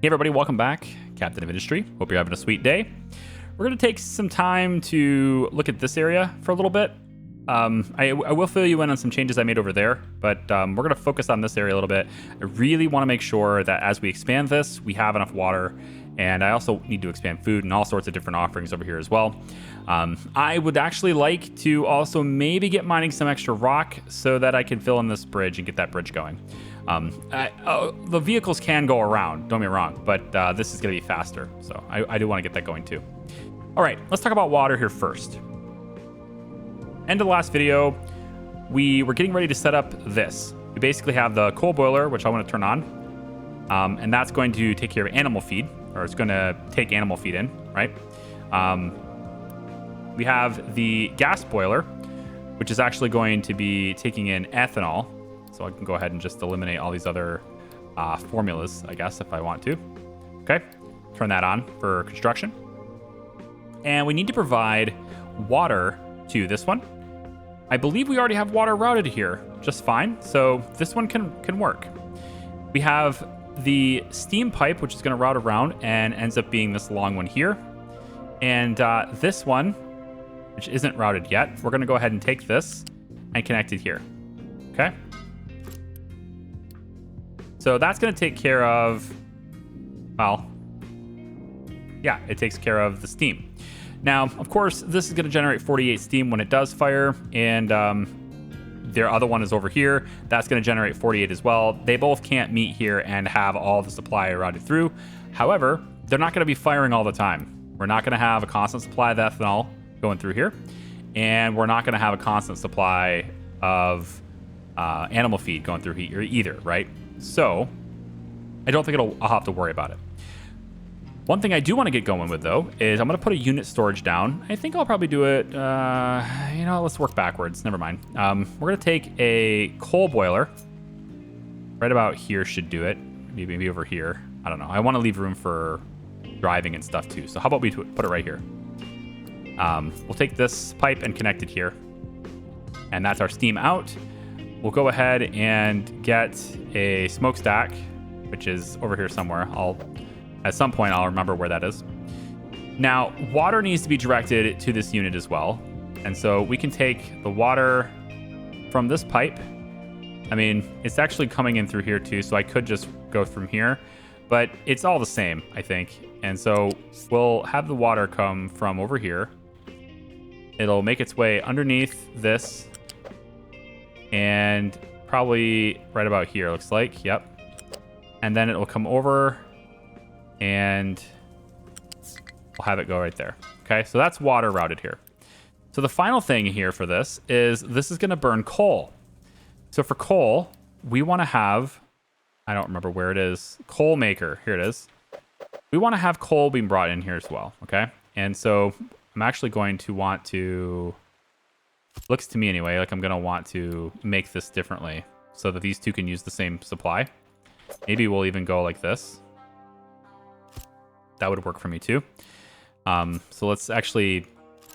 Hey everybody, welcome back. Captain of Industry. Hope you're having a sweet day. We're going to take some time to look at this area for a little bit. I will fill you in on some changes I made over there, but we're going to focus on this area a little bit. I really want to make sure that as we expand this, we have enough water, and I also need to expand food and all sorts of different offerings over here as well. I would actually like to also maybe get mining some extra rock so that I can fill in this bridge and get that bridge going. The vehicles can go around, don't get me wrong, but this is going to be faster, so I do want to get that going too. All right, let's talk about water here first. End of the last video, we were getting ready to set up this. We basically have the coal boiler, which I want to turn on, and that's going to take care of animal feed, or it's going to take animal feed in, right? We have the gas boiler, which is actually going to be taking in ethanol. So I can go ahead and just eliminate all these other formulas, I guess, if I want to. Okay, turn that on for construction. And we need to provide water to this one. I believe we already have water routed here just fine, so this one can work. We have the steam pipe, which is going to route around and ends up being this long one here. And this one, which isn't routed yet, we're going to go ahead and take this and connect it here. Okay. So that's going to take care of, well, yeah, it takes care of the steam. Now, of course, this is going to generate 48 steam when it does fire, and their other one is over here. That's going to generate 48 as well. They both can't meet here and have all the supply routed through. However, they're not going to be firing all the time. We're not going to have a constant supply of ethanol going through here, and we're not going to have a constant supply of animal feed going through here either, right? So I don't think I'll have to worry about it. One thing I do want to get going with, though, is I'm going to put a unit storage down. I think I'll probably do it, let's work backwards. Never mind. We're going to take a coal boiler. Right about here should do it. Maybe over here. I don't know. I want to leave room for driving and stuff, too. So how about we put it right here? We'll take this pipe and connect it here. And that's our steam out. We'll go ahead and get a smokestack, which is over here somewhere. At some point, I'll remember where that is. Now, water needs to be directed to this unit as well. And so we can take the water from this pipe. I mean, it's actually coming in through here too, so I could just go from here. But it's all the same, I think. And so we'll have the water come from over here. It'll make its way underneath this. And probably right about here, looks like. Yep. And then it will come over and we'll have it go right there. Okay, so that's water routed here. So the final thing here for this is going to burn coal. So for coal, we want to have, I don't remember where it is, coal maker. Here it is. We want to have coal being brought in here as well. Okay, and so I'm actually going to want to, looks to me anyway, like I'm going to want to make this differently so that these two can use the same supply. Maybe we'll even go like this. That would work for me too. So let's actually,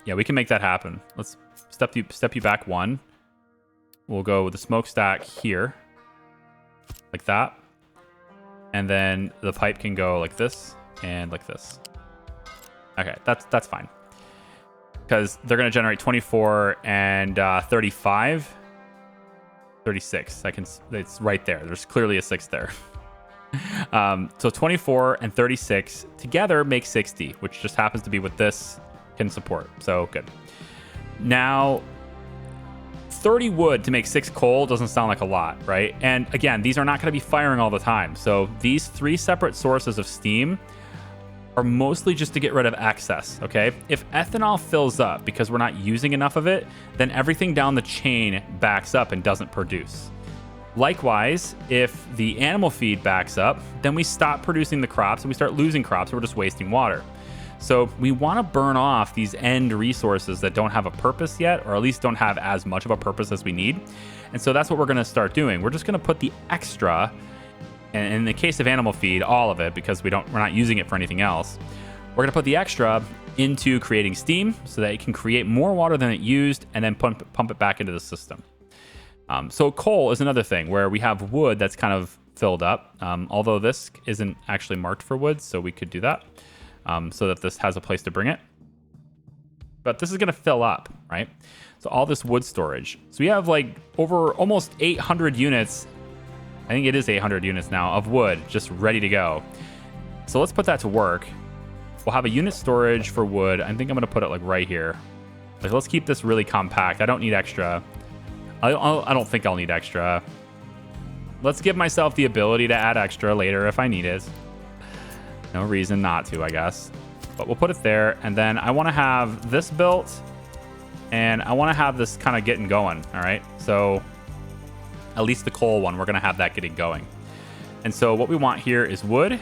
yeah, we can make that happen. Let's step you back one. We'll go with the smokestack here, like that. And then the pipe can go like this and like this. Okay, that's fine. Because they're going to generate 24 and 35. 36. It's right there. There's clearly a 6 there. So 24 and 36 together make 60, which just happens to be what this can support. So good. Now, 30 wood to make 6 coal doesn't sound like a lot, right? And again, these are not going to be firing all the time. So these 3 separate sources of steam are mostly just to get rid of excess, okay? If ethanol fills up because we're not using enough of it, then everything down the chain backs up and doesn't produce. Likewise, if the animal feed backs up, then we stop producing the crops and we start losing crops and we're just wasting water. So we want to burn off these end resources that don't have a purpose yet, or at least don't have as much of a purpose as we need. And so that's what we're going to start doing. We're just going to put the extra, and in the case of animal feed, all of it, because we're not using it for anything else. We're going to put the extra into creating steam so that it can create more water than it used and then pump it back into the system. So coal is another thing where we have wood that's kind of filled up, although this isn't actually marked for wood, so we could do that so that this has a place to bring it. But this is going to fill up, right? So all this wood storage. So we have like over almost 800 units. I think it is 800 units now of wood just ready to go. So let's put that to work. We'll have a unit storage for wood. I think I'm going to put it like right here. Like, let's keep this really compact. I don't need extra. I don't think I'll need extra. Let's give myself the ability to add extra later if I need it. No reason not to, I guess. But we'll put it there. And then I want to have this built. And I want to have this kind of getting going. All right. So at least the coal one, we're going to have that getting going. And so what we want here is wood.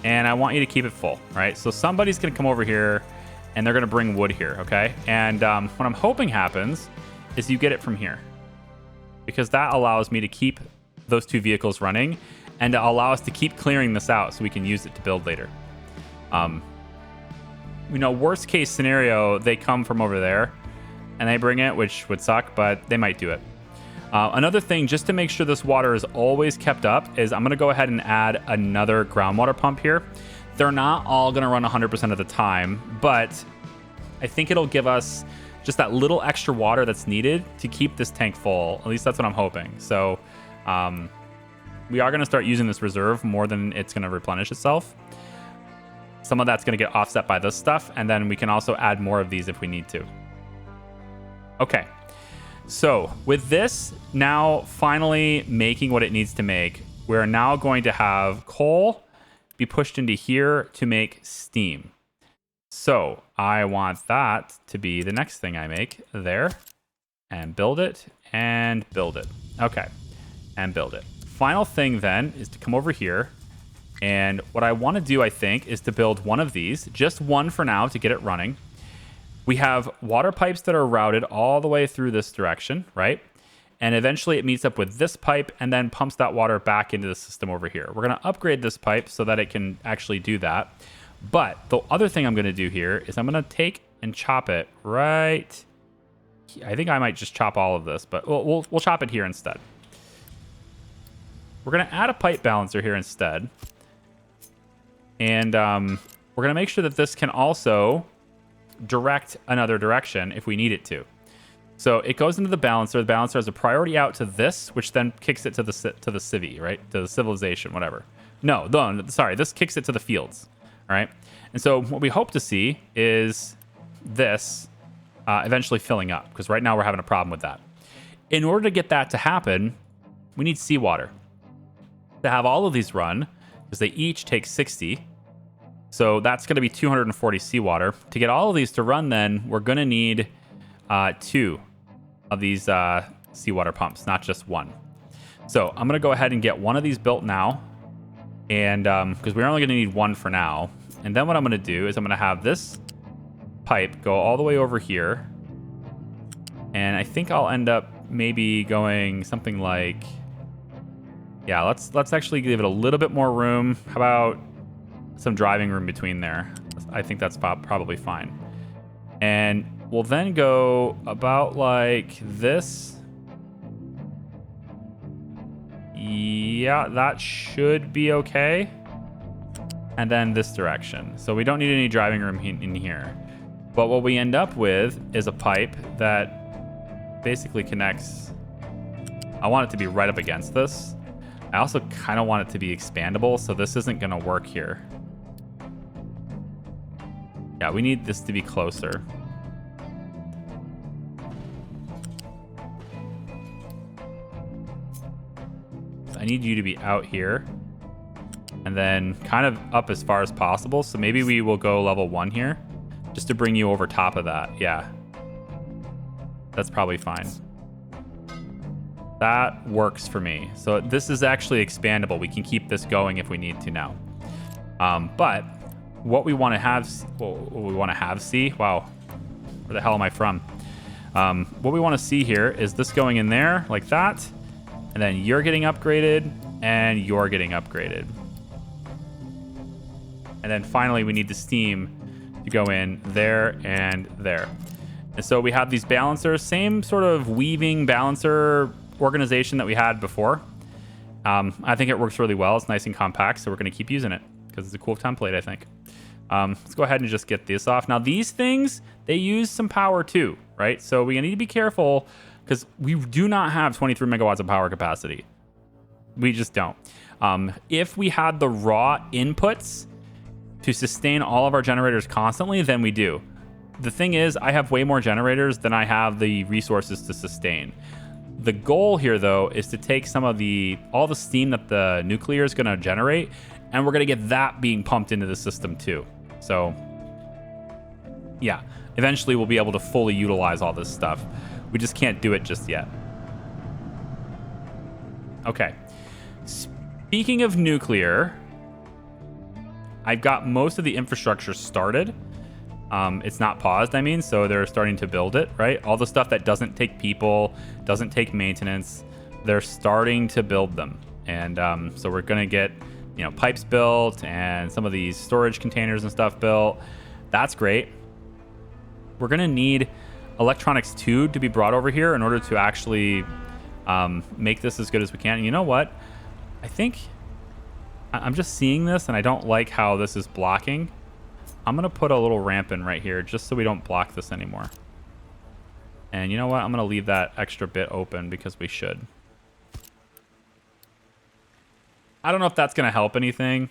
And I want you to keep it full. Right. So somebody's going to come over here and they're going to bring wood here. Okay. And what I'm hoping happens is you get it from here, because that allows me to keep those two vehicles running and to allow us to keep clearing this out so we can use it to build later. Worst case scenario, they come from over there and they bring it, which would suck, but they might do it. Another thing, just to make sure this water is always kept up, is I'm going to go ahead and add another groundwater pump here. They're not all going to run 100% of the time, but I think it'll give us just that little extra water that's needed to keep this tank full. At least that's what I'm hoping. So we are going to start using this reserve more than it's going to replenish itself. Some of that's going to get offset by this stuff, and then we can also add more of these if we need to. Okay, so with this now finally making what it needs to make, we're now going to have coal be pushed into here to make steam. So I want that to be the next thing I make there, and build it and build it. Okay, and build it. Final thing then is to come over here. And what I want to do, I think, is to build one of these, just one for now to get it running. We have water pipes that are routed all the way through this direction, right? And eventually it meets up with this pipe and then pumps that water back into the system over here. We're going to upgrade this pipe so that it can actually do that. But the other thing I'm going to do here is I'm going to take and chop it right. I think I might just chop all of this, but we'll chop it here instead. We're going to add a pipe balancer here instead. And we're going to make sure that this can also direct another direction if we need it to. So it goes into the balancer. The balancer has a priority out to this, which then kicks it to the civvy, right? To the civilization, whatever. No, sorry, this kicks it to the fields. All right. And so what we hope to see is this eventually filling up, because right now we're having a problem with that. In order to get that to happen, we need seawater. To have all of these run, because they each take 60. So that's going to be 240 seawater. To get all of these to run, then we're going to need 2 of these seawater pumps, not just one. So I'm going to go ahead and get one of these built now. And because we're only going to need one for now. And then what I'm going to do is I'm going to have this pipe go all the way over here. And I think I'll end up maybe going something like, yeah, let's actually give it a little bit more room. How about some driving room between there? I think that's probably fine. And we'll then go about like this. Yeah, that should be okay. And then this direction. So we don't need any driving room in here. But what we end up with is a pipe that basically connects. I want it to be right up against this. I also kind of want it to be expandable, so this isn't going to work here. Yeah, we need this to be closer. So I need you to be out here. And then kind of up as far as possible. So maybe we will go level 1 here, just to bring you over top of that. Yeah. That's probably fine. That works for me. So this is actually expandable. We can keep this going if we need to now. But what we want to have, see, wow, where the hell am I from? What we want to see here is this going in there like that. And then you're getting upgraded and you're getting upgraded. And then finally we need the steam to go in there and there. And so we have these balancers, same sort of weaving balancer organization that we had before. I think it works really well. It's nice and compact, so we're going to keep using it because it's a cool template, I think. Let's go ahead and just get this off. Now, these things, they use some power too, right? So we need to be careful because we do not have 23 megawatts of power capacity. We just don't. If we had the raw inputs to sustain all of our generators constantly, then we do. The thing is, I have way more generators than I have the resources to sustain. The goal here, though, is to take some of all the steam that the nuclear is going to generate, and we're going to get that being pumped into the system too. So, yeah, eventually we'll be able to fully utilize all this stuff. We just can't do it just yet. Okay. Speaking of nuclear, I've got most of the infrastructure started. It's not paused, I mean, so they're starting to build it, right? All the stuff that doesn't take people, doesn't take maintenance, they're starting to build them. And so we're going to get, pipes built and some of these storage containers and stuff built. That's great. We're going to need electronics 2 to be brought over here in order to actually make this as good as we can. And you know what? I think I'm just seeing this and I don't like how this is blocking. I'm going to put a little ramp in right here just so we don't block this anymore. And you know what? I'm going to leave that extra bit open because we should. I don't know if that's going to help anything.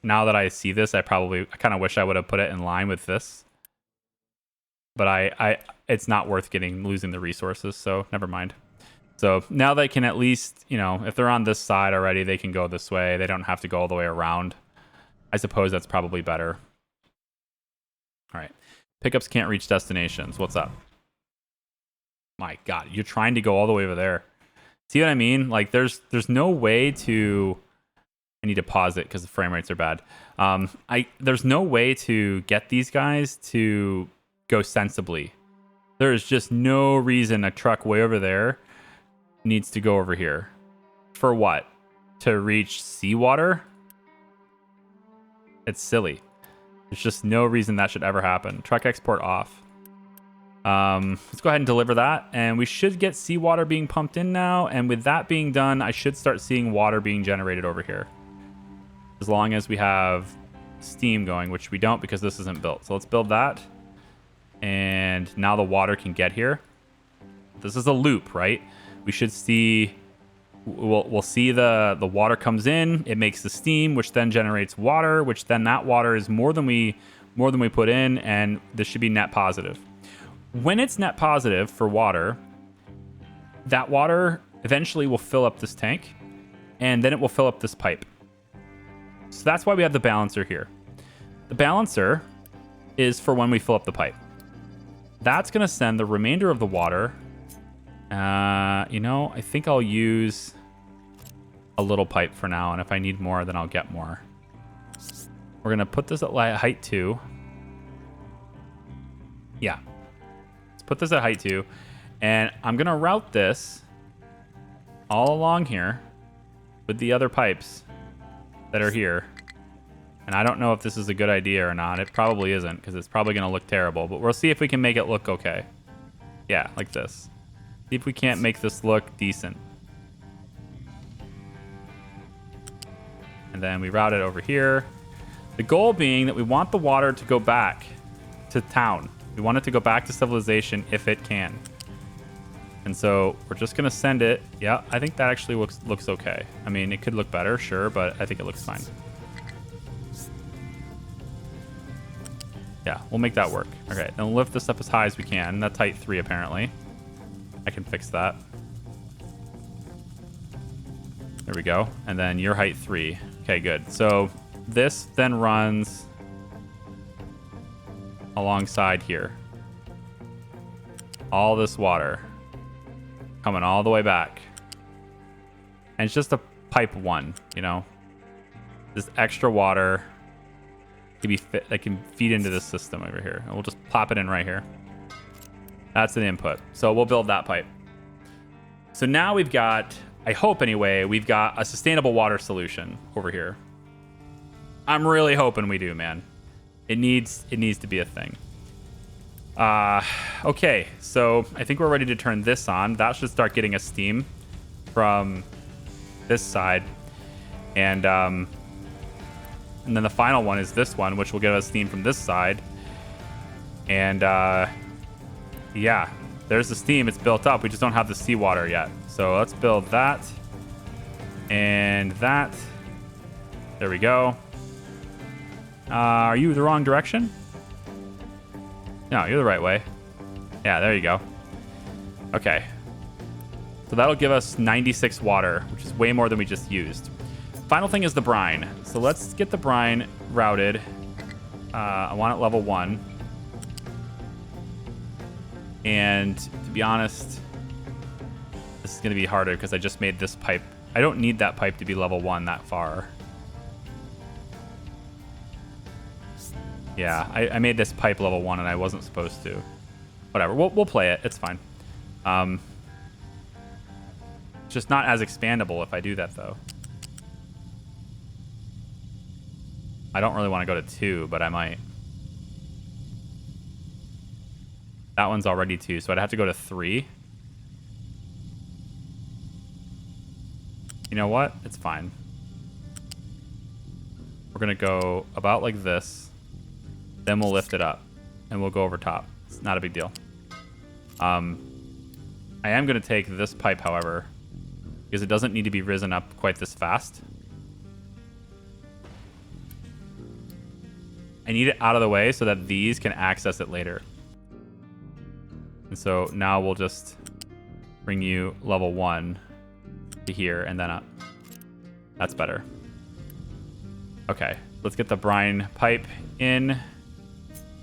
Now that I see this, I kind of wish I would have put it in line with this. But it's not worth losing the resources, so never mind. So now they can at least, if they're on this side already, they can go this way. They don't have to go all the way around. I suppose that's probably better. All right. Pickups can't reach destinations. What's up? My God, you're trying to go all the way over there. See what I mean? Like, there's no way to... I need to pause it because the frame rates are bad. There's no way to get these guys to go sensibly. There is just no reason a truck way over there needs to go over here. For what? To reach seawater? It's silly. There's just no reason that should ever happen. Truck export off. Let's go ahead and deliver that. And we should get seawater being pumped in now. And with that being done, I should start seeing water being generated over here. As long as we have steam going, which we don't because this isn't built. So let's build that. And now the water can get here. This is a loop, right? We should see... We'll see the water comes in, it makes the steam, which then generates water, which then that water is more than we put in, and this should be net positive. When it's net positive for water, that water eventually will fill up this tank, and then it will fill up this pipe. So that's why we have the balancer here. The balancer is for when we fill up the pipe. That's going to send the remainder of the water... I think I'll use a little pipe for now, and if I need more, then I'll get more. We're going to put this at height 2. Yeah. Let's put this at height 2, and I'm going to route this all along here with the other pipes that are here. And I don't know if this is a good idea or not. It probably isn't, because it's probably going to look terrible, but we'll see if we can make it look okay. Yeah, like this. See if we can't make this look decent. And then we route it over here. The goal being that we want the water to go back to town. We want it to go back to civilization if it can. And so we're just going to send it. Yeah, I think that actually looks okay. I mean, it could look better, sure, but I think it looks fine. Yeah, we'll make that work. Okay, then we'll lift this up as high as we can. That's height 3, apparently. I can fix that. There we go. And then your height 3. Okay, good. So this then runs alongside here. All this water coming all the way back. And it's just a pipe 1, This extra water that can feed into this system over here. And we'll just plop it in right here. That's an input. So we'll build that pipe. So now we've got, I hope anyway, we've got a sustainable water solution over here. I'm really hoping we do, man. It needs to be a thing. Okay, so I think we're ready to turn this on. That should start getting us steam from this side. And then the final one is this one, which will give us steam from this side. And yeah, there's the steam. It's built up. We just don't have the seawater yet. So let's build that and that. There we go. Are you the wrong direction? No, you're the right way. Yeah, there you go. Okay. So that'll give us 96 water, which is way more than we just used. Final thing is the brine. So let's get the brine routed. I want it level 1. And to be honest, this is going to be harder because I just made this pipe. I don't need that pipe to be level 1 that far. Yeah, I made this pipe level 1 and I wasn't supposed to. Whatever, we'll play it. It's fine. It's just not as expandable if I do that, though. I don't really want to go to 2, but I might. That one's already 2, so I'd have to go to 3. You know what? It's fine. We're going to go about like this. Then we'll lift it up, and we'll go over top. It's not a big deal. I am going to take this pipe, however, because it doesn't need to be risen up quite this fast. I need it out of the way so that these can access it later. And so now we'll just bring you level 1 to here and then up. That's better. Okay, let's get the brine pipe in.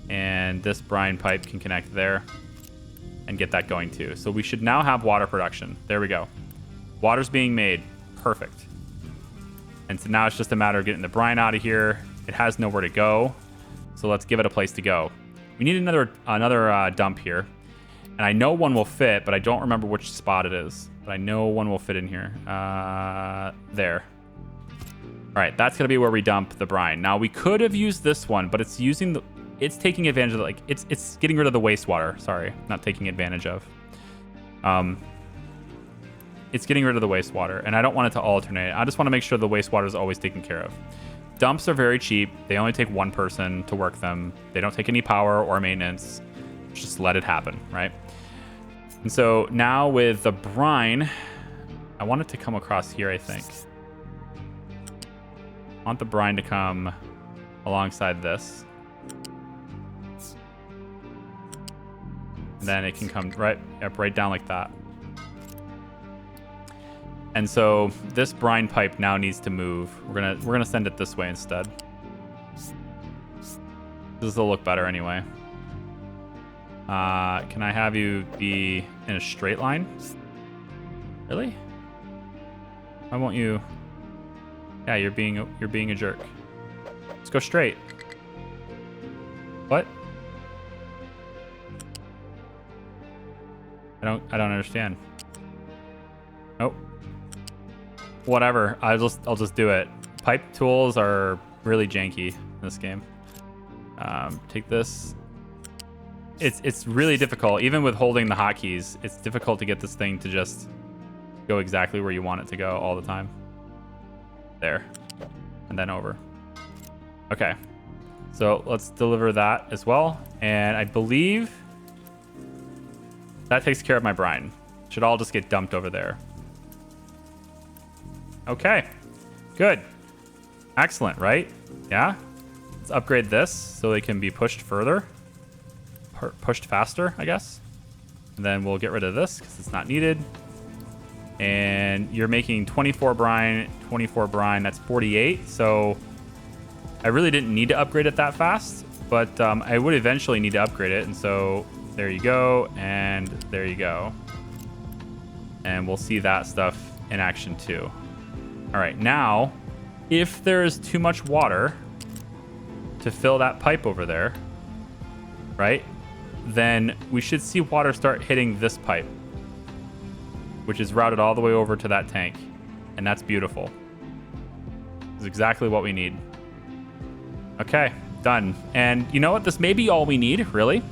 And this brine pipe can connect there and get that going too. So we should now have water production. There we go. Water's being made. Perfect. And so now it's just a matter of getting the brine out of here. It has nowhere to go. So let's give it a place to go. We need another dump here. And I know one will fit, but I don't remember which spot it is. But I know one will fit in here. There. All right, that's going to be where we dump the brine. Now, we could have used this one, but it's using the... It's taking advantage of, like, it's getting rid of the wastewater. Sorry, not taking advantage of. It's getting rid of the wastewater, and I don't want it to alternate. I just want to make sure the wastewater is always taken care of. Dumps are very cheap. They only take 1 person to work them. They don't take any power or maintenance. Just let it happen, right? And so now with the brine, I want it to come across here, I think. I want the brine to come alongside this. And then it can come right down like that. And so this brine pipe now needs to move. We're gonna send it this way instead. This will look better anyway. Can I have you be in a straight line? Really? Why won't you? Yeah, you're being a jerk. Let's go straight. What? I don't understand. Nope. Whatever. I'll just do it. Pipe tools are really janky in this game. Take this. It's really difficult, even with holding the hotkeys. It's difficult to get this thing to just go exactly where you want it to go all the time. There, and then over. Okay, so let's deliver that as well, and I believe that takes care of my brine. Should all just get dumped over there. Okay, good, excellent, right? Yeah. Let's upgrade this so they can be pushed further. Pushed faster, I guess. And then we'll get rid of this because it's not needed. And you're making 24 brine, that's 48. So I really didn't need to upgrade it that fast, but I would eventually need to upgrade it. And so there you go, and there you go. And we'll see that stuff in action too. All right, now, if there's too much water to fill that pipe over there, right? Then we should see water start hitting this pipe, which is routed all the way over to that tank. And that's beautiful. It's exactly what we need. Okay, done. And you know what? This may be all we need, really.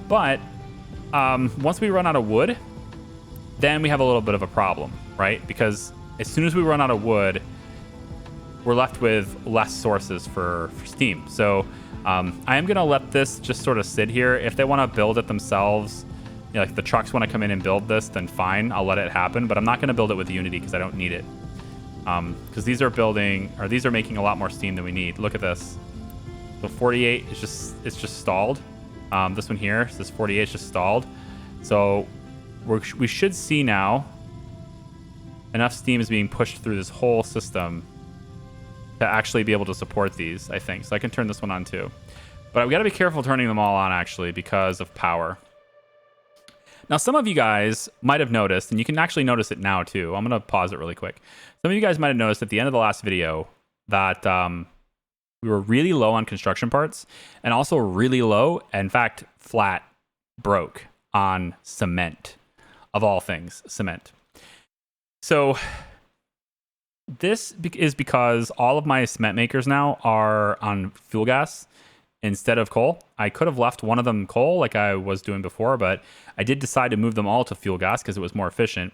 But once we run out of wood, then we have a little bit of a problem, right? Because as soon as we run out of wood, we're left with less sources for steam. So I am going to let this just sort of sit here. If they want to build it themselves, you know, like the trucks want to come in and build this, then fine, I'll let it happen. But I'm not going to build it with Unity because I don't need it. Because these are making a lot more steam than we need. Look at this. So 48 is just stalled. This one here, this 48 is just stalled. So we should see now enough steam is being pushed through this whole system to actually be able to support these, I think. So I can turn this one on too. But we got to be careful turning them all on actually because of power. Now, some of you guys might have noticed, and you can actually notice it now too. I'm going to pause it really quick. Some of you guys might have noticed at the end of the last video that we were really low on construction parts and also really low, in fact, flat broke on cement, of all things, cement. So this is because all of my cement makers now are on fuel gas instead of coal. I could have left one of them coal like I was doing before, but I did decide to move them all to fuel gas because it was more efficient.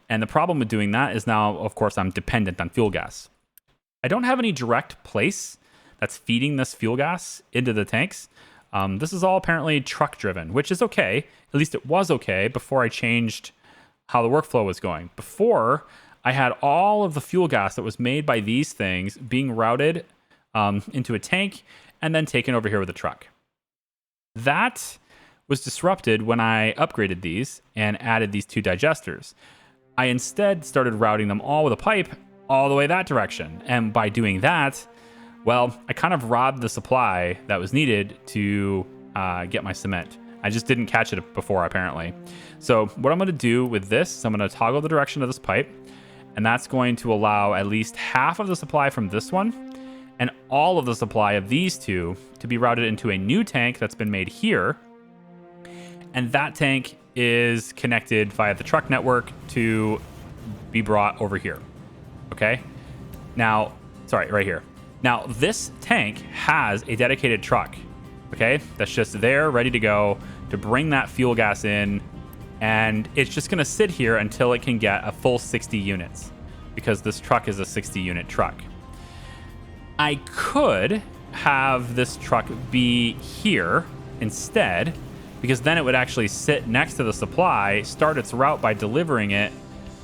And the problem with doing that is now, of course, I'm dependent on fuel gas. I don't have any direct place that's feeding this fuel gas into the tanks. This is all apparently truck driven, which is okay. At least it was okay before I changed how the workflow was going. Before, I had all of the fuel gas that was made by these things being routed into a tank and then taken over here with a truck. That was disrupted when I upgraded these and added these two digesters. I instead started routing them all with a pipe all the way that direction. And by doing that, well, I kind of robbed the supply that was needed to get my cement. I just didn't catch it before, apparently. So what I'm going to do with this is I'm going to toggle the direction of this pipe, and that's going to allow at least half of the supply from this one and all of the supply of these two to be routed into a new tank that's been made here. And that tank is connected via the truck network to be brought over here. Okay? Now, sorry, right here. Now, this tank has a dedicated truck, okay? That's just there, ready to go to bring that fuel gas in. And it's just going to sit here until it can get a full 60 units because this truck is a 60 unit truck. I could have this truck be here instead, because then it would actually sit next to the supply, start its route by delivering it,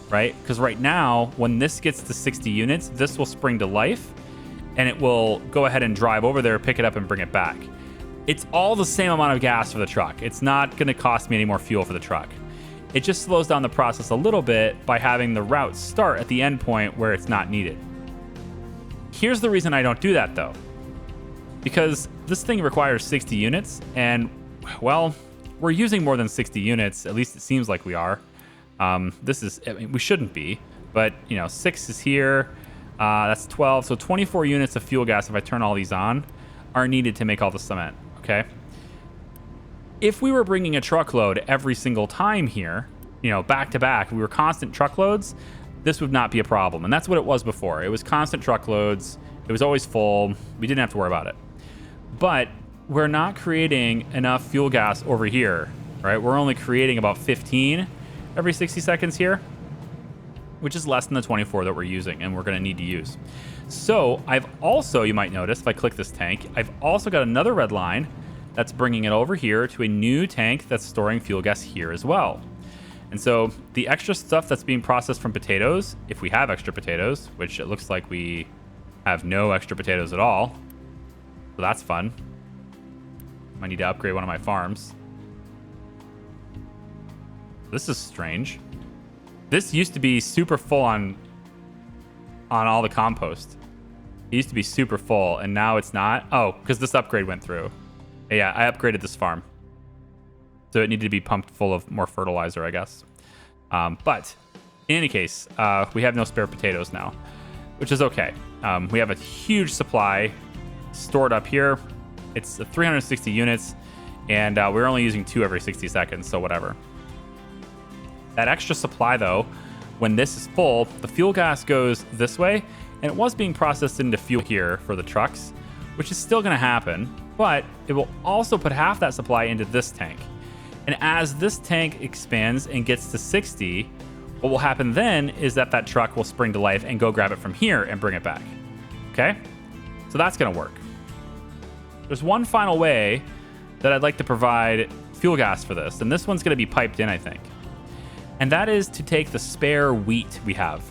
right? Because right now, when this gets to 60 units, this will spring to life and it will go ahead and drive over there, pick it up and bring it back. It's all the same amount of gas for the truck. It's not going to cost me any more fuel for the truck. It just slows down the process a little bit by having the route start at the end point where it's not needed. Here's the reason I don't do that though. Because this thing requires 60 units and, well, we're using more than 60 units. At least it seems like we are. We shouldn't be, but 6 is here. That's 12. So 24 units of fuel gas, if I turn all these on, are needed to make all the cement. Okay. If we were bringing a truckload every single time here, back to back, we were constant truckloads, this would not be a problem. And that's what it was before. It was constant truckloads. It was always full. We didn't have to worry about it. But we're not creating enough fuel gas over here, right? We're only creating about 15 every 60 seconds here, which is less than the 24 that we're using and we're going to need to use. So I've also, you might notice, if I click this tank, I've also got another red line that's bringing it over here to a new tank that's storing fuel gas here as well. And so the extra stuff that's being processed from potatoes, if we have extra potatoes, which it looks like we have no extra potatoes at all, so that's fun. I need to upgrade one of my farms. This is strange. This used to be super full on all the compost. It used to be super full, and now it's not. Oh, because this upgrade went through. Yeah, I upgraded this farm. So it needed to be pumped full of more fertilizer, I guess. But in any case, we have no spare potatoes now, which is okay. We have a huge supply stored up here. It's 360 units, and we're only using 2 every 60 seconds, so whatever. That extra supply, though, when this is full, the fuel gas goes this way, and it was being processed into fuel here for the trucks, which is still going to happen, but it will also put half that supply into this tank. And as this tank expands and gets to 60, what will happen then is that truck will spring to life and go grab it from here and bring it back. Okay? So that's going to work. There's one final way that I'd like to provide fuel gas for this, and this one's going to be piped in, I think. And that is to take the spare wheat we have.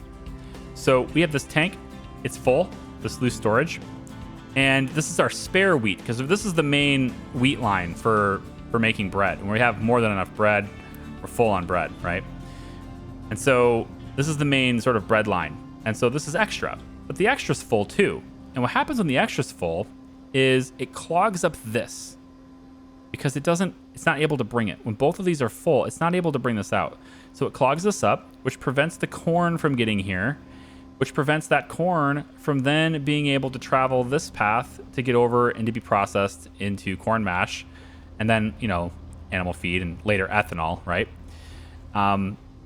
So we have this tank. It's full, this loose storage. And this is our spare wheat, because this is the main wheat line for making bread. When we have more than enough bread, we're full on bread, right? And so this is the main sort of bread line. And so this is extra, but the extra's full too. And what happens when the extra's full is it clogs up this because it's not able to bring it. When both of these are full, it's not able to bring this out. So it clogs this up, which prevents the corn from getting here, which prevents that corn from then being able to travel this path to get over and to be processed into corn mash, and then, animal feed and later ethanol, right?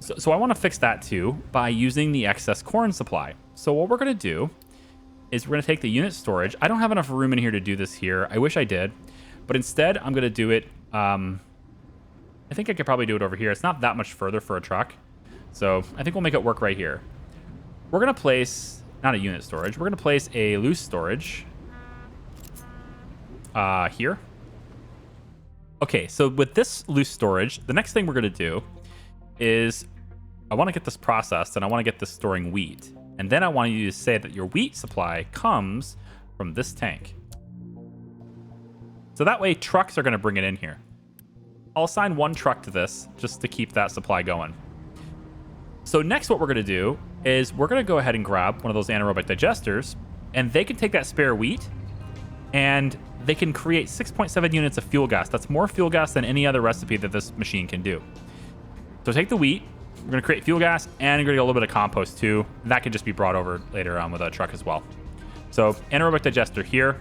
So I want to fix that too by using the excess corn supply. So what we're going to do is we're going to take the unit storage. I don't have enough room in here to do this here. I wish I did, but instead I'm going to do it. I think I could probably do it over here. It's not that much further for a truck. So I think we'll make it work right here. We're going to place, not a unit storage, we're going to place a loose storage here. Okay, so with this loose storage, the next thing we're going to do is I want to get this processed and I want to get this storing wheat. And then I want you to say that your wheat supply comes from this tank. So that way trucks are going to bring it in here. I'll assign one truck to this just to keep that supply going. So next what we're going to do is we're going to go ahead and grab one of those anaerobic digesters, and they can take that spare wheat and they can create 6.7 units of fuel gas. That's more fuel gas than any other recipe that this machine can do. So take the wheat, we're going to create fuel gas, and we're going to get a little bit of compost too. That can just be brought over later on with a truck as well. So anaerobic digester here,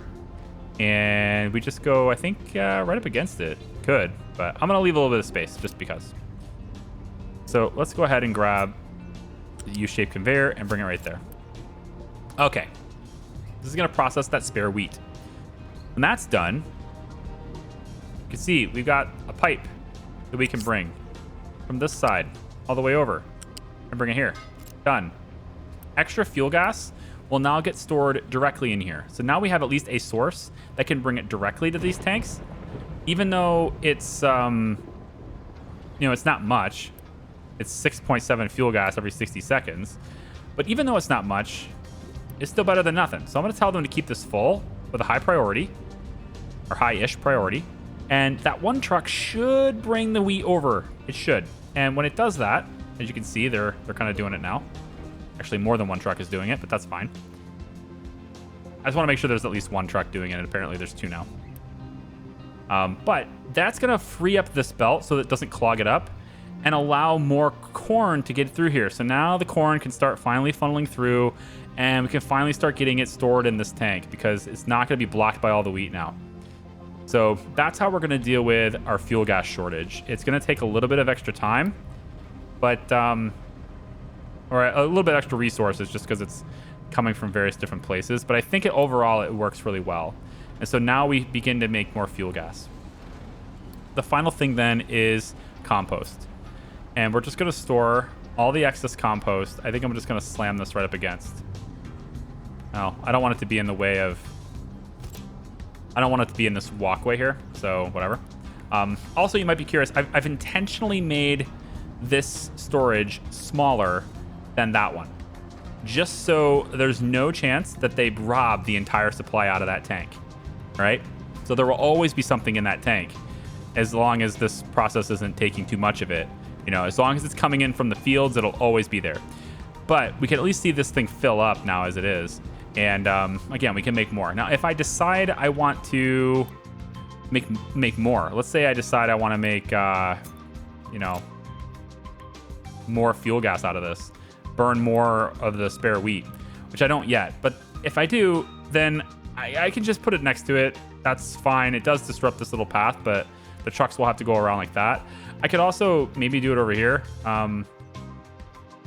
and we just go, I think, right up against it. Could, but I'm going to leave a little bit of space just because. So let's go ahead and grab the U-shaped conveyor and bring it right there. Okay. This is going to process that spare wheat. When that's done, you can see we've got a pipe that we can bring from this side all the way over and bring it here. Done. Extra fuel gas will now get stored directly in here. So now we have at least a source that can bring it directly to these tanks, even though it's, it's not much. It's 6.7 fuel gas every 60 seconds. But even though it's not much, it's still better than nothing. So I'm going to tell them to keep this full with a high priority, or high-ish priority. And that one truck should bring the wheat over. It should. And when it does that, as you can see, they're kind of doing it now. Actually, more than one truck is doing it, but that's fine. I just want to make sure there's at least one truck doing it, and apparently there's two now. But that's going to free up this belt so that it doesn't clog it up and allow more corn to get through here. So now the corn can start finally funneling through, and we can finally start getting it stored in this tank because it's not going to be blocked by all the wheat now. So that's how we're going to deal with our fuel gas shortage. It's going to take a little bit of extra time, but or a little bit extra resources just because it's coming from various different places. But I think overall it works really well. And so now we begin to make more fuel gas. The final thing then is compost. And we're just going to store all the excess compost. I think I'm just going to slam this right up against. Now, I don't want it to be in the way of... I don't want it to be in this walkway here, so whatever. Also, you might be curious, I've intentionally made this storage smaller than that one, just so there's no chance that they rob the entire supply out of that tank, right? So there will always be something in that tank, as long as this process isn't taking too much of it. As long as it's coming in from the fields, it'll always be there. But we can at least see this thing fill up now as it is. And again, we can make more. Now, if I decide I want to make more, let's say I decide I want to make, more fuel gas out of this, burn more of the spare wheat, which I don't yet. But if I do, then I can just put it next to it. That's fine. It does disrupt this little path, but the trucks will have to go around like that. I could also maybe do it over here.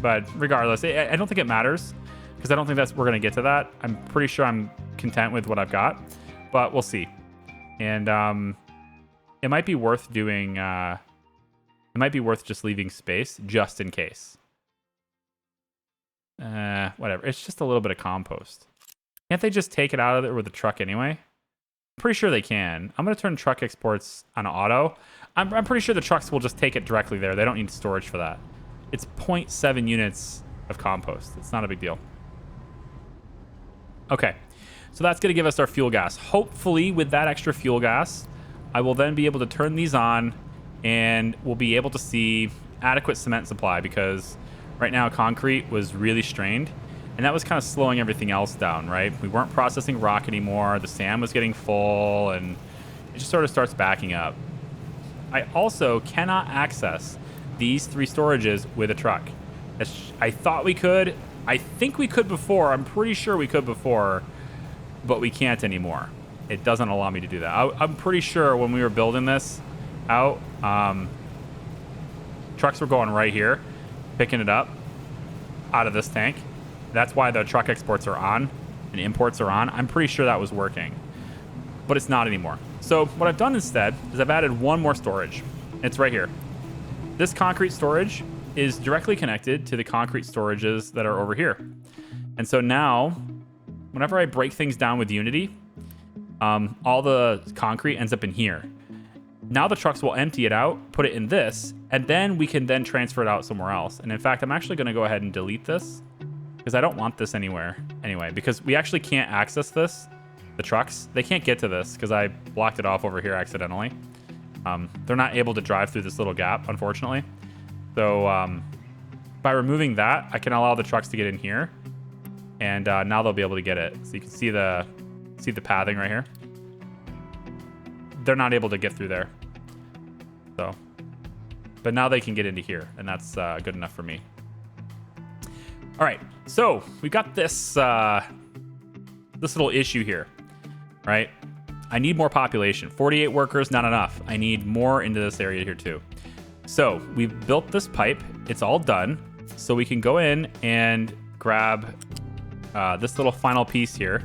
But regardless, I don't think it matters, because I don't think we're going to get to that. I'm pretty sure I'm content with what I've got, but we'll see. And it might be worth doing It might be worth just leaving space just in case. Whatever. It's just a little bit of compost. Can't they just take it out of there with the truck anyway? I'm pretty sure they can. I'm going to turn truck exports on auto. I'm pretty sure the trucks will just take it directly there. They don't need storage for that. It's 0.7 units of compost. It's not a big deal. Okay. So that's going to give us our fuel gas. Hopefully, with that extra fuel gas, I will then be able to turn these on and we'll be able to see adequate cement supply because right now concrete was really strained. And that was kind of slowing everything else down, right? We weren't processing rock anymore. The sand was getting full, and it just sort of starts backing up. I also cannot access these 3 storages with a truck. I thought we could. I think we could before. I'm pretty sure we could before, but we can't anymore. It doesn't allow me to do that. I'm pretty sure when we were building this out, trucks were going right here, picking it up out of this tank. That's why the truck exports are on and imports are on. I'm pretty sure that was working, but it's not anymore. So what I've done instead is I've added one more storage. It's right here. This concrete storage is directly connected to the concrete storages that are over here. And so now, whenever I break things down with Unity, all the concrete ends up in here. Now the trucks will empty it out, put it in this, and then we can then transfer it out somewhere else. And in fact, I'm actually going to go ahead and delete this because I don't want this anywhere anyway, because we actually can't access this. The trucks, they can't get to this because I blocked it off over here accidentally. They're not able to drive through this little gap, unfortunately. So by removing that, I can allow the trucks to get in here, and now they'll be able to get it. So you can see the pathing right here. They're not able to get through there. So, but now they can get into here, and that's good enough for me. All right, so we got this this little issue here, right? I need more population. 48 workers, not enough. I need more into this area here too. So we've built this pipe. It's all done. So we can go in and grab this little final piece here.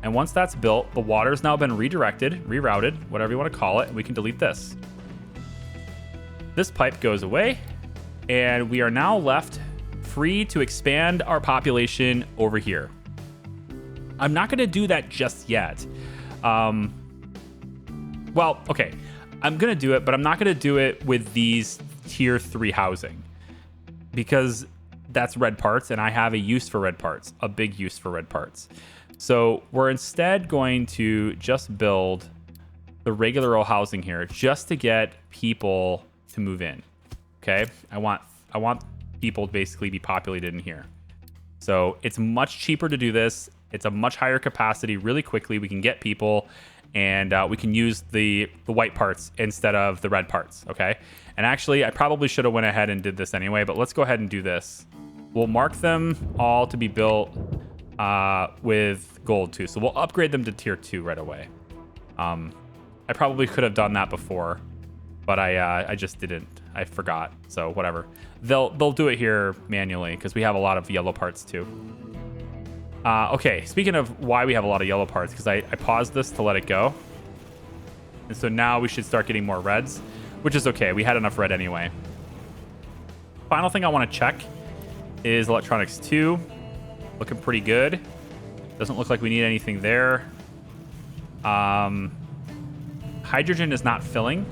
And once that's built, the water's now been redirected, rerouted, whatever you want to call it, and we can delete this. This pipe goes away, and we are now left free to expand our population over here. I'm not going to do that just yet. Well, okay. I'm going to do it, but I'm not going to do it with these tier 3 housing because that's red parts, and I have a use for red parts, a big use for red parts. So we're instead going to just build the regular old housing here just to get people to move in. Okay. I want people to basically be populated in here. So it's much cheaper to do this. It's a much higher capacity really quickly. We can get people and we can use the white parts instead of the red parts. Okay. And actually I probably should have went ahead and did this anyway, but let's go ahead and do this. We'll mark them all to be built with gold too. So we'll upgrade them to tier 2 right away. I probably could have done that before, but I just didn't. I forgot. So whatever. They'll do it here manually because we have a lot of yellow parts too. Okay, speaking of why we have a lot of yellow parts, because I paused this to let it go. And so now we should start getting more reds, which is okay. We had enough red anyway. Final thing I want to check is electronics 2. Looking pretty good. Doesn't look like we need anything there. Hydrogen is not filling,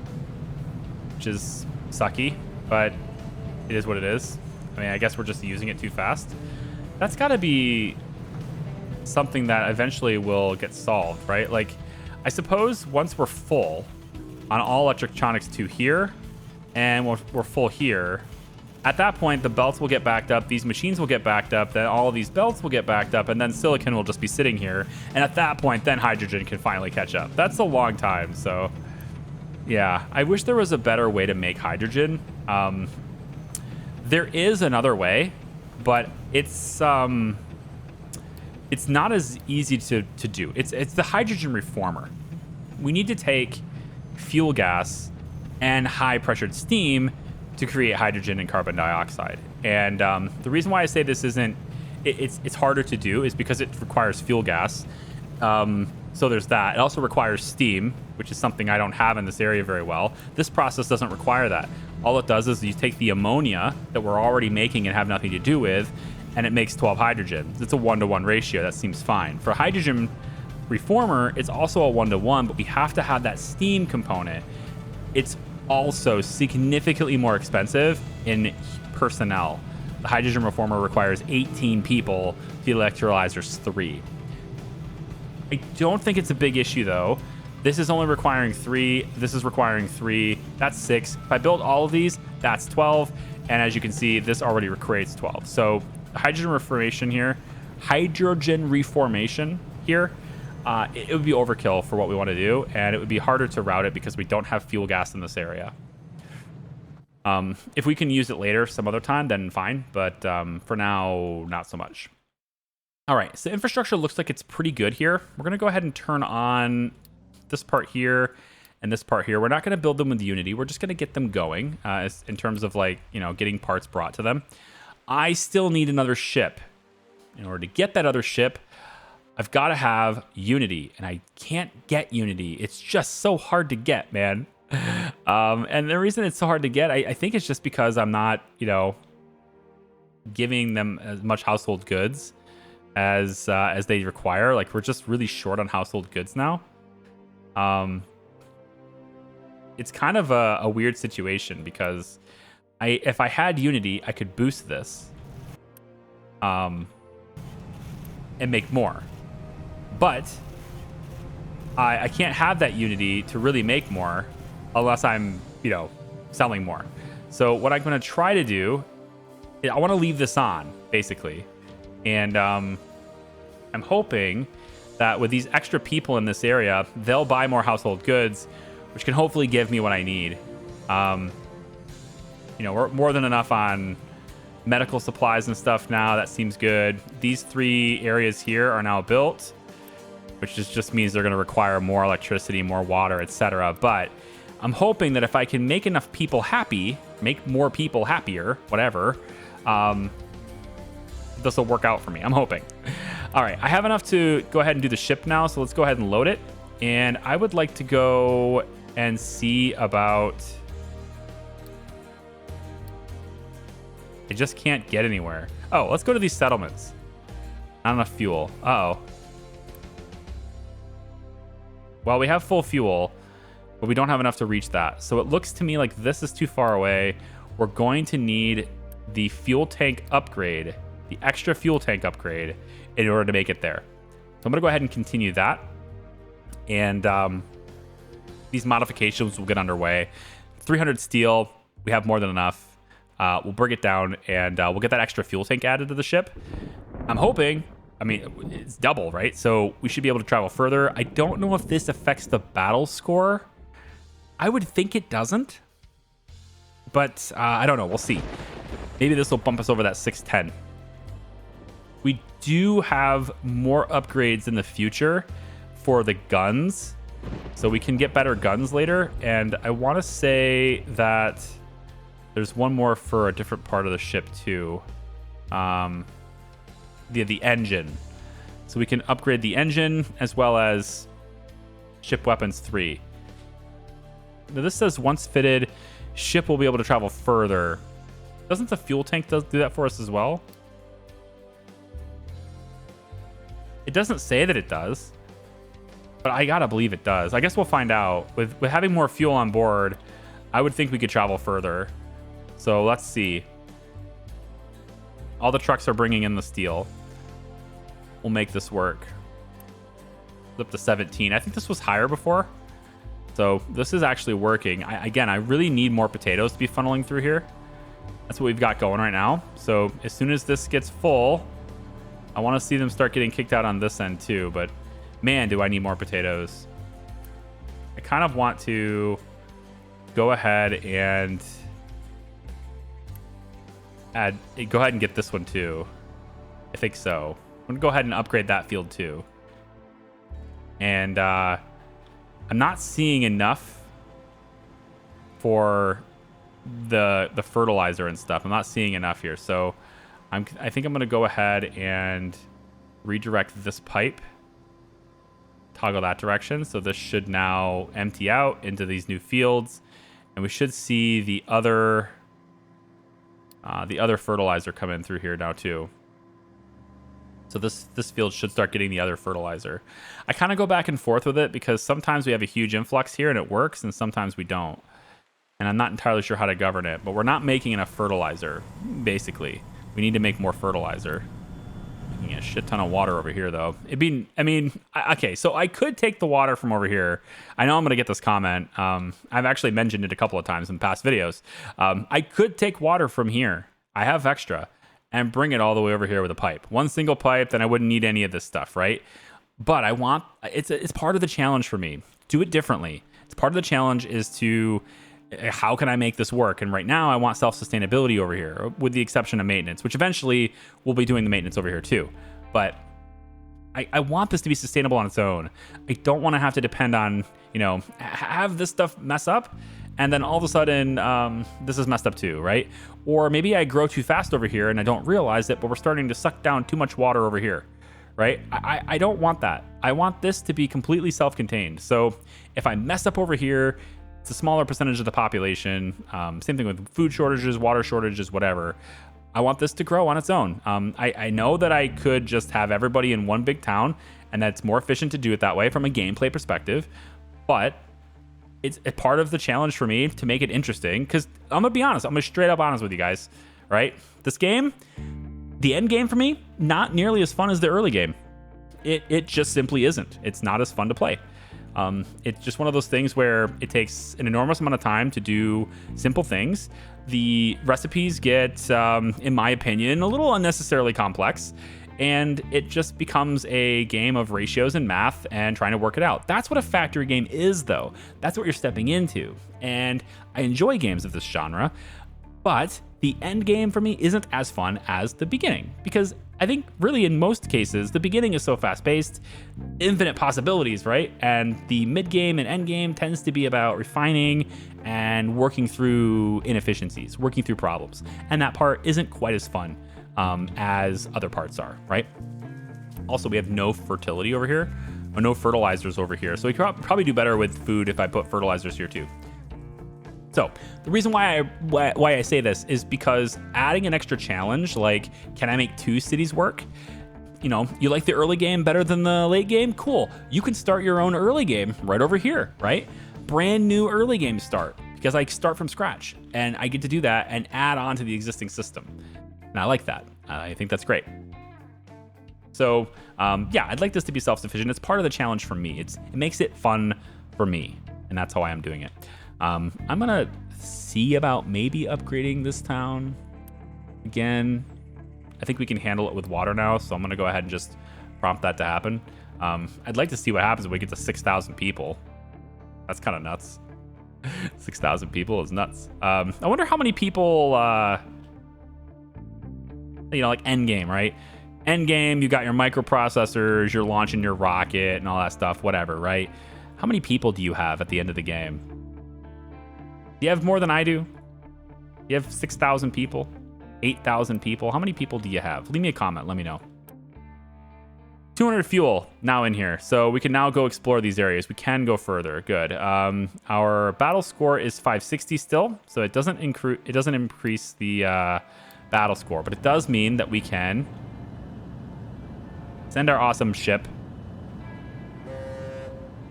which is sucky, but it is what it is. I mean, I guess we're just using it too fast. That's got to be something that eventually will get solved, right? Like, I suppose once we're full on all electronics 2 here, and we're full here, at that point, the belts will get backed up, these machines will get backed up, then all of these belts will get backed up, and then silicon will just be sitting here. And at that point, then hydrogen can finally catch up. That's a long time, so yeah. I wish there was a better way to make hydrogen. There is another way, but it's not as easy to do. It's the hydrogen reformer. We need to take fuel gas and high-pressured steam to create hydrogen and carbon dioxide. And the reason why I say this it's harder to do is because it requires fuel gas. So there's that. It also requires steam, which is something I don't have in this area very well. This process doesn't require that. All it does is you take the ammonia that we're already making and have nothing to do with, and it makes 12 hydrogen. It's a 1-to-1 ratio. That seems fine. For hydrogen reformer, it's also a 1-to-1, but we have to have that steam component. It's also significantly more expensive in personnel. The hydrogen reformer requires 18 people, the electrolyzer's 3. I don't think it's a big issue though. This is only requiring 3. This is requiring 3. That's 6. If I build all of these, that's 12. And as you can see, this already creates 12. So hydrogen reformation here, it would be overkill for what we want to do, and it would be harder to route it because we don't have fuel gas in this area. If we can use it later some other time, then fine, but for now, not so much. All right, so infrastructure looks like it's pretty good here. We're going to go ahead and turn on this part here and this part here. We're not going to build them with Unity. We're just going to get them going in terms of like, getting parts brought to them. I still need another ship. In order to get that other ship, I've got to have Unity, and I can't get Unity. It's just so hard to get, man. And the reason it's so hard to get, I think it's just because I'm not, giving them as much household goods as they require. Like, we're just really short on household goods now. It's kind of a weird situation because if I had Unity, I could boost this and make more. But I can't have that Unity to really make more unless I'm, selling more. So what I'm going to try to do, I want to leave this on, basically. And I'm hoping that with these extra people in this area, they'll buy more household goods, which can hopefully give me what I need. We're more than enough on medical supplies and stuff now. That seems good. These 3 areas here are now built, which just means they're going to require more electricity, more water, etc. But I'm hoping that if I can make enough people happy, make more people happier, whatever, this will work out for me. I'm hoping. All right, I have enough to go ahead and do the ship now, so let's go ahead and load it. And I would like to go and see about... I just can't get anywhere. Oh, let's go to these settlements. Not enough fuel. Uh-oh. Well, we have full fuel, but we don't have enough to reach that. So it looks to me like this is too far away. We're going to need the fuel tank upgrade, the extra fuel tank upgrade, in order to make it there. So I'm going to go ahead and continue that. And these modifications will get underway. 300 steel, we have more than enough. We'll bring it down, and we'll get that extra fuel tank added to the ship. I'm hoping... it's double, right? So we should be able to travel further. I don't know if this affects the battle score. I would think it doesn't. But I don't know. We'll see. Maybe this will bump us over that 610. We do have more upgrades in the future for the guns. So we can get better guns later. And I want to say that there's one more for a different part of the ship too. The engine. So we can upgrade the engine as well as ship weapons 3. Now this says once fitted, ship will be able to travel further. Doesn't the fuel tank do that for us as well? It doesn't say that it does, but I gotta believe it does. I guess we'll find out. With having more fuel on board, I would think we could travel further. So let's see. All the trucks are bringing in the steel. We'll make this work. Up to 17. I think this was higher before. So this is actually working. I really need more potatoes to be funneling through here. That's what we've got going right now. So as soon as this gets full, I want to see them start getting kicked out on this end too. But man, do I need more potatoes. I kind of want to go ahead and go ahead and get this one too. I think so. I'm gonna go ahead and upgrade that field too. And I'm not seeing enough for the fertilizer and stuff. I'm not seeing enough here, so I think I'm gonna go ahead and redirect this pipe, toggle that direction. So this should now empty out into these new fields, And we should see the other fertilizer come in through here now too. So this field should start getting the other fertilizer. I kind of go back and forth with it because sometimes we have a huge influx here and it works, and sometimes we don't. And I'm not entirely sure how to govern it, but we're not making enough fertilizer, basically. We need to make more fertilizer. Making a shit ton of water over here, though. Okay, so I could take the water from over here. I know I'm going to get this comment. I've actually mentioned it a couple of times in past videos. I could take water from here. I have extra. And bring it all the way over here with a pipe. One single pipe, then I wouldn't need any of this stuff, right? But it's part of the challenge for me. Do it differently. It's part of the challenge is to, how can I make this work? And right now I want self-sustainability over here, with the exception of maintenance, which eventually we'll be doing the maintenance over here too. But I want this to be sustainable on its own. I don't want to have to depend on, have this stuff mess up, and then all of a sudden, this is messed up too, right? Or maybe I grow too fast over here and I don't realize it, but we're starting to suck down too much water over here, right? I don't want that. I want this to be completely self-contained. So if I mess up over here, it's a smaller percentage of the population. Same thing with food shortages, water shortages, whatever. I want this to grow on its own. I know that I could just have everybody in one big town, and that's more efficient to do it that way from a gameplay perspective, but it's a part of the challenge for me to make it interesting, because I'm gonna be honest, I'm gonna straight up honest with you guys, right? This game, the end game for me, not nearly as fun as the early game. It just simply isn't. It's not as fun to play. It's just one of those things where it takes an enormous amount of time to do simple things. The recipes get, in my opinion, a little unnecessarily complex, and it just becomes a game of ratios and math and trying to work it out. That's what a factory game is, though. That's what you're stepping into. And I enjoy games of this genre, but the end game for me isn't as fun as the beginning, because I think really in most cases, the beginning is so fast-paced, infinite possibilities, right? And the mid-game and end game tends to be about refining and working through inefficiencies, working through problems. And that part isn't quite as fun as other parts are, right? Also, we have no fertility over here, or no fertilizers over here. So we could probably do better with food if I put fertilizers here too. So the reason why I say this is because adding an extra challenge, like, can I make 2 cities work? You like the early game better than the late game? Cool. You can start your own early game right over here, right? Brand new early game start, because I start from scratch and I get to do that and add on to the existing system. And I like that. I think that's great. So yeah, I'd like this to be self-sufficient. It's part of the challenge for me. It makes it fun for me, and that's how I am doing it. I'm gonna see about maybe upgrading this town again. I think we can handle it with water now, so I'm gonna go ahead and just prompt that to happen. I'd like to see what happens when we get to 6,000 people. That's kind of nuts. 6,000 people is nuts. I wonder how many people, like end game, right? End game, you got your microprocessors, you're launching your rocket and all that stuff, whatever, right? How many people do you have at the end of the game? Do you have more than I do? You have 6,000 people? 8,000 people? How many people do you have? Leave me a comment. Let me know. 200 fuel now in here. So we can now go explore these areas. We can go further. Good. Our battle score is 560 still. So it doesn't increase the battle score. But it does mean that we can send our awesome ship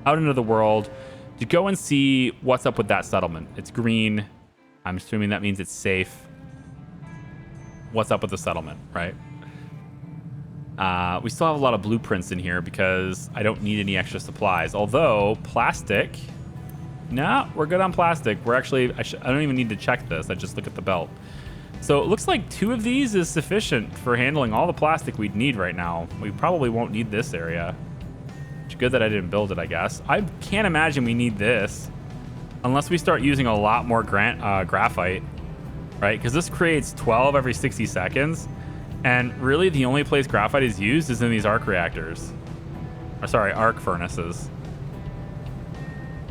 out into the world to go and see what's up with that settlement. It's green. I'm assuming that means it's safe. What's up with the settlement, right? We still have a lot of blueprints in here because I don't need any extra supplies. Although plastic, no, we're good on plastic. We're actually, I don't even need to check this. I just look at the belt. So it looks like 2 of these is sufficient for handling all the plastic we'd need right now. We probably won't need this area. It's good that I didn't build it, I guess. I can't imagine we need this unless we start using a lot more graphite, right? Because this creates 12 every 60 seconds. And really the only place graphite is used is in these arc reactors. Or sorry, arc furnaces.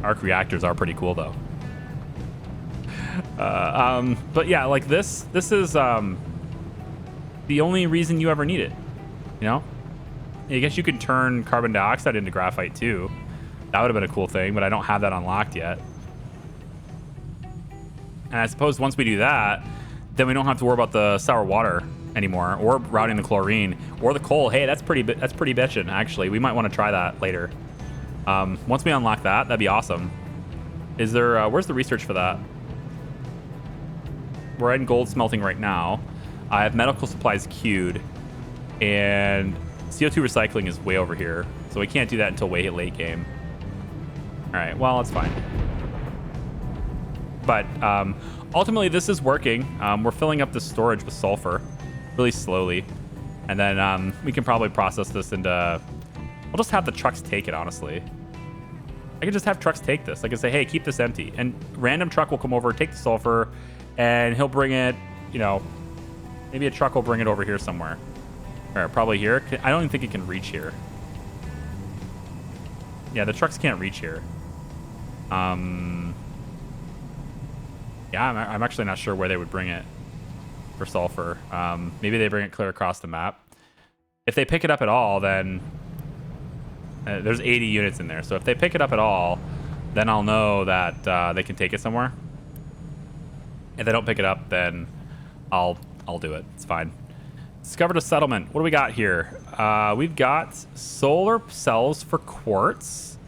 Arc reactors are pretty cool though. But yeah, like this is the only reason you ever need it, you know? I guess you could turn carbon dioxide into graphite too. That would have been a cool thing, but I don't have that unlocked yet. And I suppose once we do that, then we don't have to worry about the sour water anymore, or routing the chlorine, or the coal. Hey, that's pretty bitchin', actually. We might want to try that later. Once we unlock that, that'd be awesome. Is there, where's the research for that? We're in gold smelting right now. I have medical supplies queued, and CO2 recycling is way over here, so we can't do that until way late game. All right, well, it's fine. But ultimately, this is working. We're filling up the storage with sulfur really slowly, and then we can probably process this into... We'll just have the trucks take it, honestly. I could just have trucks take this. I can say, hey, keep this empty, and random truck will come over, take the sulfur, and he'll bring it, you know, maybe a truck will bring it over here somewhere. Or probably here. I don't even think it can reach here. Yeah, the trucks can't reach here. Yeah, I'm actually not sure where they would bring it for sulfur. Maybe they bring it clear across the map. If they pick it up at all, then there's 80 units in there. So if they pick it up at all, then I'll know that they can take it somewhere. If they don't pick it up, then I'll do it. It's fine. Discovered a settlement. What do we got here? We've got solar cells for quartz.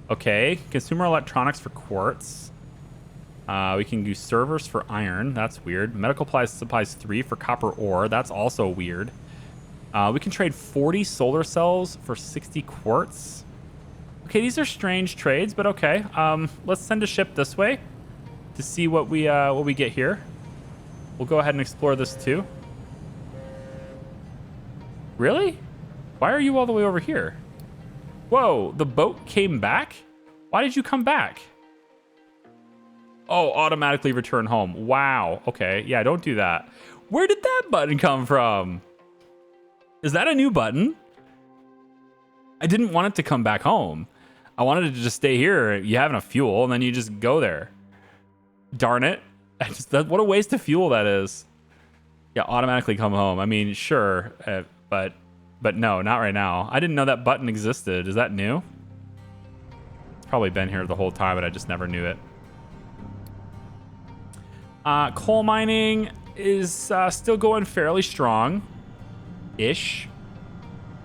Okay. Consumer electronics for quartz. We can do servers for iron. That's weird. Medical supplies 3 for copper ore. That's also weird. We can trade 40 solar cells for 60 quartz. Okay, these are strange trades, but okay. Let's send a ship this way to see what we get here. We'll go ahead and explore this too. Really? Why are you all the way over here? Whoa, the boat came back? Why did you come back? Oh, automatically return home. Wow. Okay, yeah, don't do that. Where did that button come from? Is that a new button? I didn't want it to come back home. I wanted it to just stay here. You have enough fuel, and then you just go there. Darn it. What a waste of fuel that is. Yeah, automatically come home. I mean, sure, but no, not right now. I didn't know that button existed. Is that new? It's probably been here the whole time, but I just never knew it. Coal mining is still going fairly strong-ish.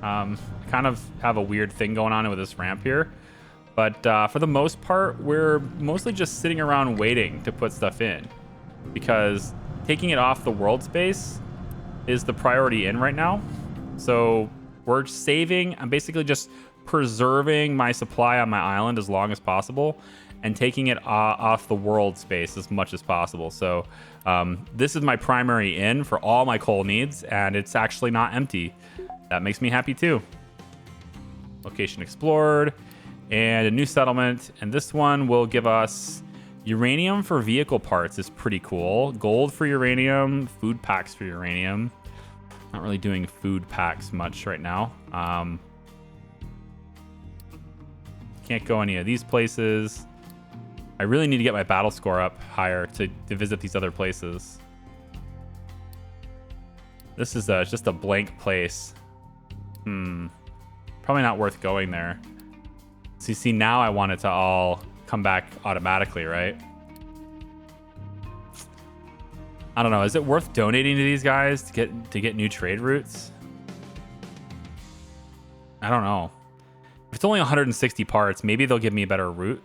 Kind of have a weird thing going on with this ramp here. But for the most part, we're mostly just sitting around waiting to put stuff in, because taking it off the world space is the priority in right now. So we're saving. I'm basically just preserving my supply on my island as long as possible and taking it off the world space as much as possible. So this is my primary in for all my coal needs, and it's actually not empty. That makes me happy too. Location explored. And a new settlement, and this one will give us uranium for vehicle parts. Is pretty cool. Gold for uranium, food packs for uranium. Not really doing food packs much right now. Can't go any of these places. I really need to get my battle score up higher to visit these other places. This is just a blank place. Probably not worth going there. So you see, now I want it to all come back automatically, right? I don't know. Is it worth donating to these guys to get new trade routes? I don't know. If it's only 160 parts, maybe they'll give me a better route.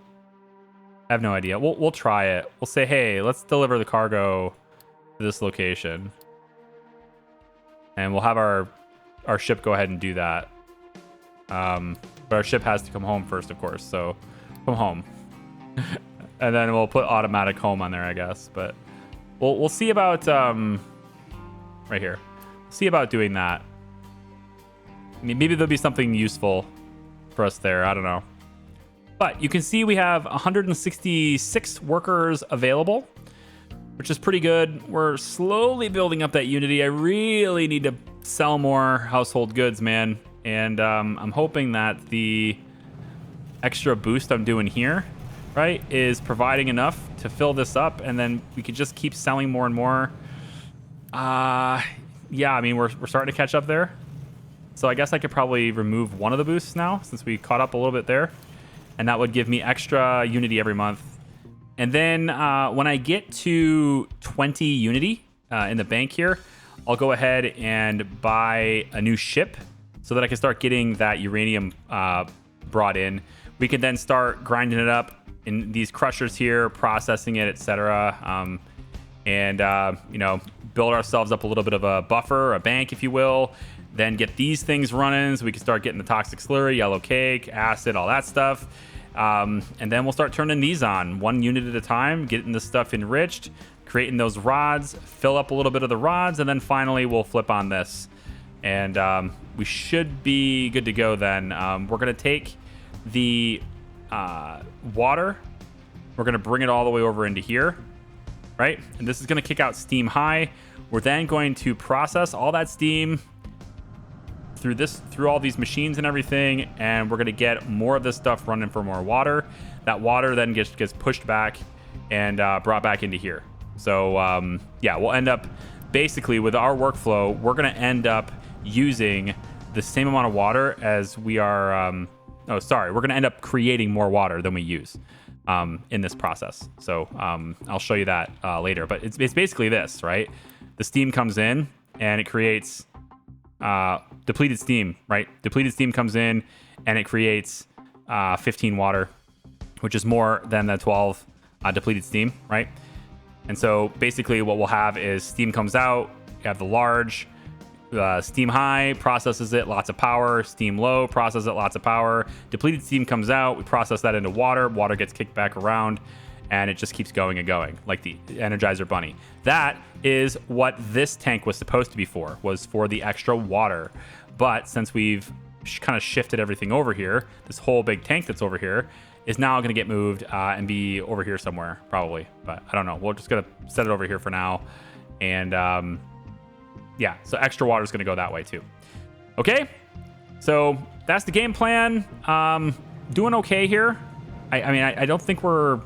I have no idea. We'll try it. We'll say, hey, let's deliver the cargo to this location, and we'll have our ship go ahead and do that. But our ship has to come home first, of course. So come home, and then we'll put automatic home on there, I guess. But we'll see about right here. See about doing that. I mean, maybe there'll be something useful for us there. I don't know. But you can see we have 166 workers available, which is pretty good. We're slowly building up that Unity. I really need to sell more household goods, man. And I'm hoping that the extra boost I'm doing here, right, is providing enough to fill this up, and then we could just keep selling more and more. Yeah, I mean, we're starting to catch up there. So I guess I could probably remove one of the boosts now, since we caught up a little bit there. And that would give me extra Unity every month. And then when I get to 20 Unity in the bank here, I'll go ahead and buy a new ship so that I can start getting that uranium brought in. We can then start grinding it up in these crushers here, processing it, etc. And you know, build ourselves up a little bit of a buffer, a bank, if you will. Then get these things running so we can start getting the toxic slurry, yellow cake, acid, all that stuff. And then we'll start turning these on 1 unit at a time, getting this stuff enriched, creating those rods, fill up a little bit of the rods, and then finally we'll flip on this. And we should be good to go then. We're going to take the water. We're going to bring it all the way over into here, right? And this is going to kick out steam high. We're then going to process all that steam through all these machines and everything, and we're going to get more of this stuff running for more water. That water then gets pushed back and brought back into here. So yeah, we'll end up basically with our workflow, we're going to end up using the same amount of water as we are we're going to end up creating more water than we use in this process. So I'll show you that later, but it's basically this, right? The steam comes in and it creates depleted steam, right? Depleted steam comes in and it creates 15 water, which is more than the 12 depleted steam, right? And so basically what we'll have is steam comes out, you have the large, steam high, processes it, lots of power, steam low, processes it, lots of power, depleted steam comes out, we process that into water, water gets kicked back around, and it just keeps going and going, like the Energizer Bunny. That is what this tank was supposed to be for, was for the extra water. But since we've kind of shifted everything over here, this whole big tank that's over here is now going to get moved and be over here somewhere, probably. But I don't know. We're just going to set it over here for now. And yeah, so extra water is going to go that way too. Okay, so that's the game plan. Doing okay here. I mean, I don't think we're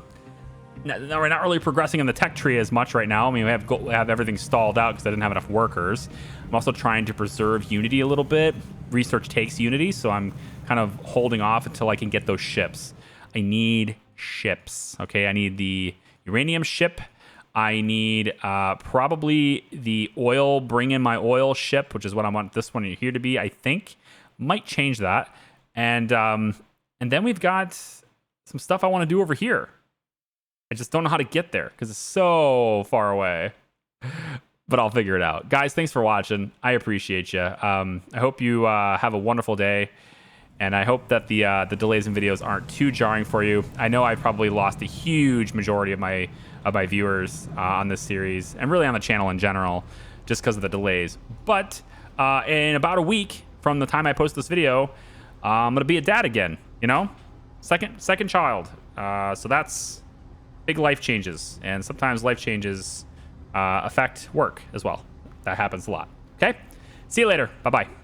not really progressing in the tech tree as much right now. I mean, we have everything stalled out because I didn't have enough workers. I'm also trying to preserve Unity a little bit. Research takes Unity, so I'm kind of holding off until I can get those ships. I need ships, okay? I need the uranium ship. I need probably the oil, bring in my oil ship, which is what I want this one here to be, I think. Might change that. And then we've got some stuff I want to do over here. I just don't know how to get there because it's so far away. But I'll figure it out. Guys, thanks for watching. I appreciate you. I hope you have a wonderful day. And I hope that the delays in videos aren't too jarring for you. I know I probably lost a huge majority of my viewers on this series and really on the channel in general just because of the delays. But in about a week from the time I post this video, I'm going to be a dad again, you know? Second child. So that's big life changes. And sometimes life changes affect work as well. That happens a lot. Okay? See you later. Bye-bye.